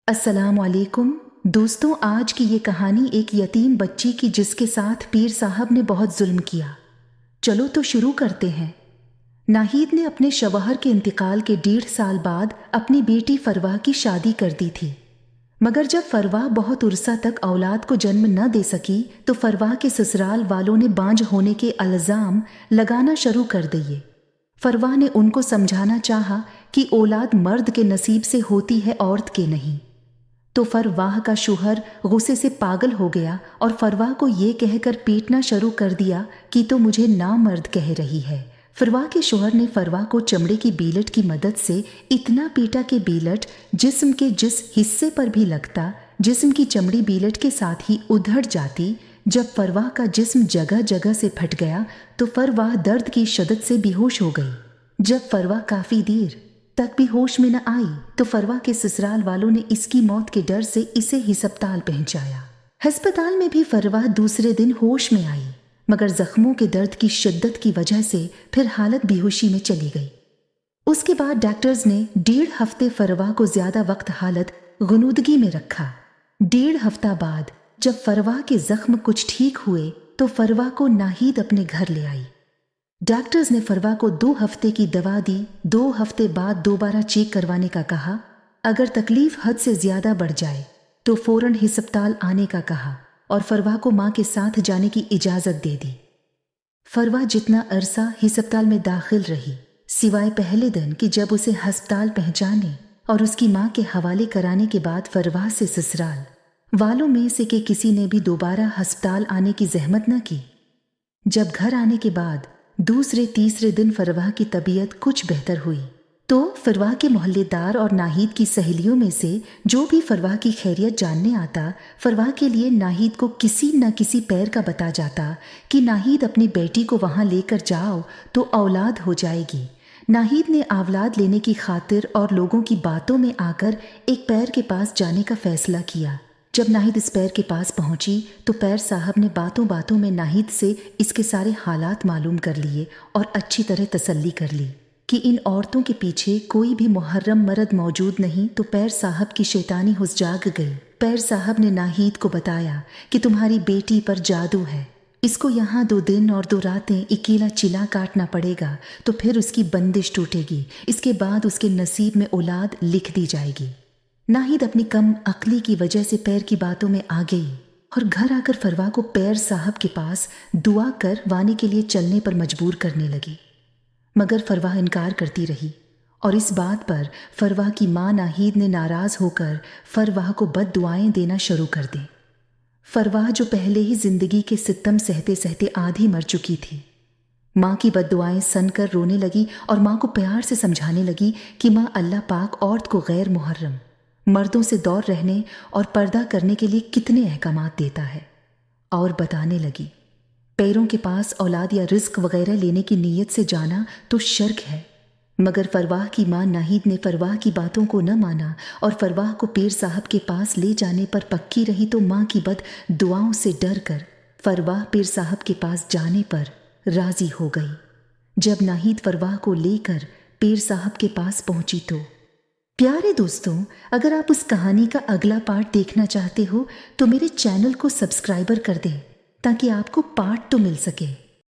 अस्सलाम वालेकुम दोस्तों, आज की ये कहानी एक यतीम बच्ची की जिसके साथ पीर साहब ने बहुत जुल्म किया। चलो तो शुरू करते हैं। नाहिद ने अपने शवहर के इंतकाल के 1.5 साल बाद अपनी बेटी फरवा की शादी कर दी थी, मगर जब फरवा बहुत उर्सा तक औलाद को जन्म न दे सकी तो फरवा के ससुराल वालों ने बांझ होने के इल्ज़ाम लगाना शुरू कर दिए। फरवा ने उनको समझाना चाहा कि औलाद मर्द के नसीब से होती है, औरत के नहीं। तो फरवाह का शोहर गुस्से से पागल हो गया और फरवा को ये कहकर पीटना शुरू कर दिया कि तो मुझे नामर्द कह रही है। फरवा के शोहर ने फरवा को चमड़े की बीलट की मदद से इतना पीटा कि बीलट जिस्म के जिस हिस्से पर भी लगता, जिस्म की चमड़ी बीलट के साथ ही उधड़ जाती। जब फरवा का जिस्म जगह जगह से फट गया तो फरवा दर्द की शिद्दत से बेहोश हो गई। जब फरवा काफ़ी देर तक भी होश में न आई तो फरवा के ससुराल वालों ने इसकी मौत के डर से इसे हिस्पताल पहुंचाया। हस्पताल में भी फरवा दूसरे दिन होश में आई, मगर जख्मों के दर्द की शिद्दत की वजह से फिर हालत बेहोशी में चली गई। उसके बाद डॉक्टर्स ने 1.5 हफ्ते फरवा को ज्यादा वक्त हालत गुनूदगी में रखा। 1.5 हफ्ता बाद जब फरवा के जख्म कुछ ठीक हुए तो फरवा को नाहिद अपने घर ले आई। डॉक्टर्स ने फरवा को 2 हफ्ते की दवा दी। 2 हफ्ते बाद दोबारा चेक करवाने का कहा। अगर तकलीफ हद से ज्यादा बढ़ जाए तो फौरन हिस्पताल आने का कहा और फरवा को मां के साथ जाने की इजाजत दे दी। फरवा जितना अरसा हिस्पताल में दाखिल रही, सिवाय पहले दिन कि जब उसे हस्पताल पहुंचाने और उसकी मां के हवाले कराने के बाद फरवा से ससुराल वालों में से कि किसी ने भी दोबारा हस्पताल आने की जहमत न की। जब घर आने के बाद दूसरे तीसरे दिन फरवा की तबीयत कुछ बेहतर हुई तो फरवा के मोहल्लेदार और नाहिद की सहेलियों में से जो भी फरवा की खैरियत जानने आता, फरवा के लिए नाहिद को किसी न किसी पैर का बता जाता कि नाहिद अपनी बेटी को वहां लेकर जाओ तो औलाद हो जाएगी। नाहिद ने औलाद लेने की खातिर और लोगों की बातों में आकर एक पैर के पास जाने का फैसला किया। जब नाहिद इस पैर के पास पहुंची तो पैर साहब ने बातों बातों में नाहिद से इसके सारे हालात मालूम कर लिए और अच्छी तरह तसल्ली कर ली कि इन औरतों के पीछे कोई भी मुहर्रम मर्द मौजूद नहीं। तो पैर साहब की शैतानी हुस जाग गई। पैर साहब ने नाहिद को बताया कि तुम्हारी बेटी पर जादू है, इसको यहाँ 2 दिन और 2 रातें अकेला चिल्ला काटना पड़ेगा तो फिर उसकी बंदिश टूटेगी। इसके बाद उसके नसीब में औलाद लिख दी जाएगी। नाहिद अपनी कम अक्ली की वजह से पैर की बातों में आ गई और घर आकर फरवा को पैर साहब के पास दुआ कर वानी के लिए चलने पर मजबूर करने लगी, मगर फरवा इनकार करती रही और इस बात पर फरवा की मां नाहिद ने नाराज होकर फरवा को बद दुआएं देना शुरू कर दी। फरवा जो पहले ही जिंदगी के सितम सहते सहते आधी मर चुकी थी, माँ की बद दुआएं सुनकर रोने लगी और माँ को प्यार से समझाने लगी कि माँ अल्लाह पाक औरत को गैर मुहर्रम मर्दों से दूर रहने और पर्दा करने के लिए कितने अहकामात देता है, और बताने लगी पैरों के पास औलाद या रिस्क वगैरह लेने की नीयत से जाना तो शिर्क है। मगर फरवाह की मां नाहिद ने फरवाह की बातों को न माना और फरवाह को पीर साहब के पास ले जाने पर पक्की रही तो मां की बद दुआओं से डर कर फरवाह पीर साहब के पास जाने पर राजी हो गई। जब नाहिद फरवाह को लेकर पीर साहब के पास पहुंची तो प्यारे दोस्तों, अगर आप उस कहानी का अगला पार्ट देखना चाहते हो तो मेरे चैनल को सब्सक्राइबर कर दें ताकि आपको पार्ट तो मिल सके।